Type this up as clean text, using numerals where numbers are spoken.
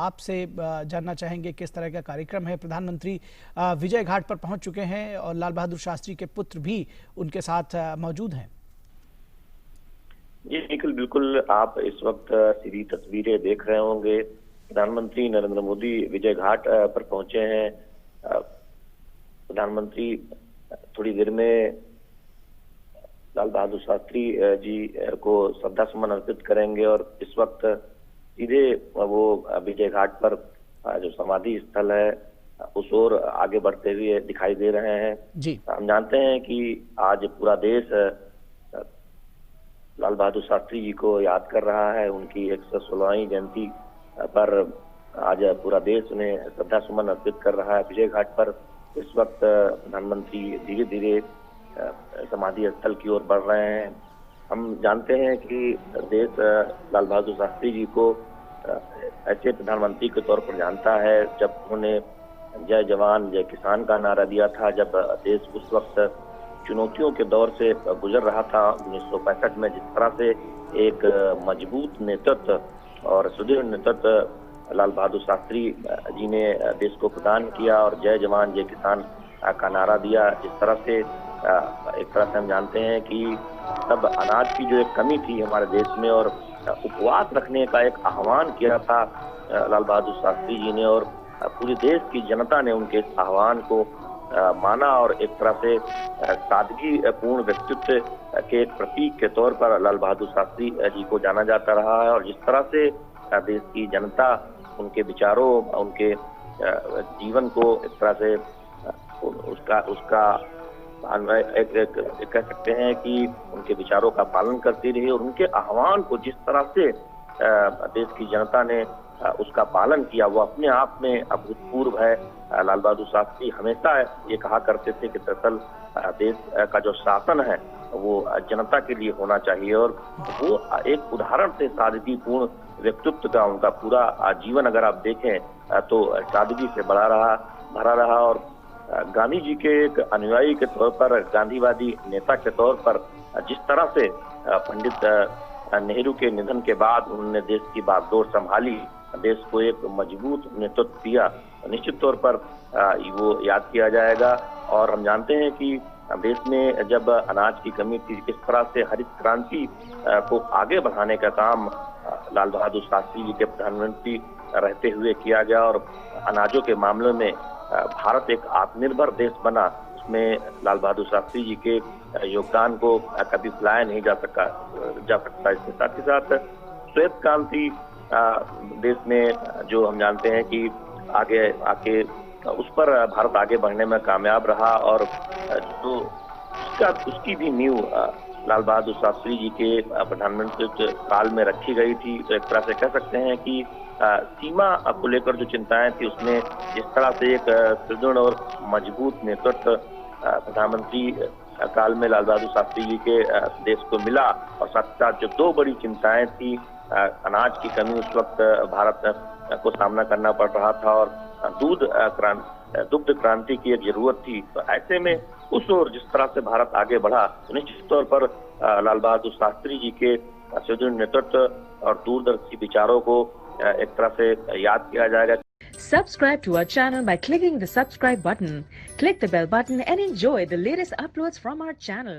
आपसे जानना चाहेंगे किस तरह का कार्यक्रम है। प्रधानमंत्री विजय घाट पर पहुंच चुके हैं और लाल बहादुर शास्त्री के पुत्र भी उनके साथ मौजूद हैं। जी निखिल, बिल्कुल आप इस वक्त सीधी तस्वीरें देख रहे होंगे। प्रधानमंत्री नरेंद्र मोदी विजय घाट पर पहुंचे हैं। प्रधानमंत्री थोड़ी देर में लाल बहादुर शास्त्री जी को श्रद्धा सुमन अर्पित करेंगे और इस वक्त सीधे वो विजय घाट पर जो समाधि स्थल है उस ओर आगे बढ़ते हुए दिखाई दे रहे हैं। जी हम जानते हैं कि आज पूरा देश लाल बहादुर शास्त्री जी को याद कर रहा है। उनकी 116वीं जयंती पर आज पूरा देश उन्हें श्रद्धा सुमन अर्पित कर रहा है। विजय घाट पर इस वक्त प्रधानमंत्री धीरे धीरे समाधि स्थल की ओर बढ़ रहे हैं। हम जानते हैं कि देश लाल बहादुर शास्त्री जी को ऐसे प्रधानमंत्री के तौर पर जानता है जब उन्होंने जय जवान जय किसान का नारा दिया था, जब देश उस वक्त चुनौतियों के दौर से गुजर रहा था 1965 में। जिस तरह से एक मजबूत नेतृत्व और सुदृढ़ नेतृत्व लाल बहादुर शास्त्री जी ने देश को प्रदान किया और जय जवान जय किसान का नारा दिया। जिस तरह से एक तरह से हम जानते हैं कि तब अनाज की जो एक कमी थी हमारे देश में और उपवास रखने का एक आह्वान किया था लाल बहादुर शास्त्री जी ने और पूरे देश की जनता ने उनके इस आह्वान को माना और एक तरह से सादगी पूर्ण व्यक्तित्व के एक प्रतीक के तौर पर लाल बहादुर शास्त्री जी को जाना जाता रहा है। और जिस तरह से देश की जनता उनके विचारों उनके जीवन को एक तरह से उसका कह सकते हैं कि उनके विचारों का पालन करती रही और उनके आह्वान को जिस तरह से देश की जनता ने उसका पालन किया वो अपने आप में अभूतपूर्व है। लाल बहादुर शास्त्री हमेशा ये कहा करते थे कि दरअसल देश का जो शासन है वो जनता के लिए होना चाहिए और वो एक उदाहरण से सादगीपूर्ण व्यक्तित्व का उनका पूरा जीवन अगर आप देखें तो सादगी से भरा रहा और गांधी जी के एक अनुयायी के तौर पर, गांधीवादी नेता के तौर पर जिस तरह से पंडित नेहरू के निधन के बाद उन्होंने देश की बागडोर संभाली, देश को एक मजबूत नेतृत्व दिया, निश्चित तौर पर वो याद किया जाएगा। और हम जानते हैं कि देश में जब अनाज की कमी थी, किस तरह से हरित क्रांति को आगे बढ़ाने का काम लाल बहादुर शास्त्री जी के प्रधानमंत्री रहते हुए किया गया और अनाजों के मामले में भारत एक आत्मनिर्भर देश बना। उसमें लाल बहादुर शास्त्री जी के योगदान को कभी भुलाया नहीं जा सकता। इसके साथ ही साथ श्वेत क्रांति देश में जो हम जानते हैं कि आगे आके उस पर भारत आगे बढ़ने में कामयाब रहा और जो उसकी भी नींव लाल बहादुर शास्त्री जी के प्रधानमंत्री काल में रखी गई थी। तो एक तरह से कह सकते हैं कि सीमा को लेकर जो चिंताएं थी उसमें जिस तरह से एक सुदृढ़ और मजबूत नेतृत्व प्रधानमंत्री काल में लाल बहादुर शास्त्री जी के देश को मिला और साथ साथ जो दो बड़ी चिंताएं थी, अनाज की कमी उस वक्त भारत को सामना करना पड़ रहा था और दुग्ध क्रांति की एक जरूरत थी। तो ऐसे में उस ओर जिस तरह से भारत आगे बढ़ा तो निश्चित तौर पर लाल बहादुर शास्त्री जी के सुदृढ़ नेतृत्व और दूरदर्शी विचारों को एक तरह से याद किया जाएगा। Subscribe to our channel by clicking the subscribe button. Click the bell button and enjoy the latest uploads from our channel.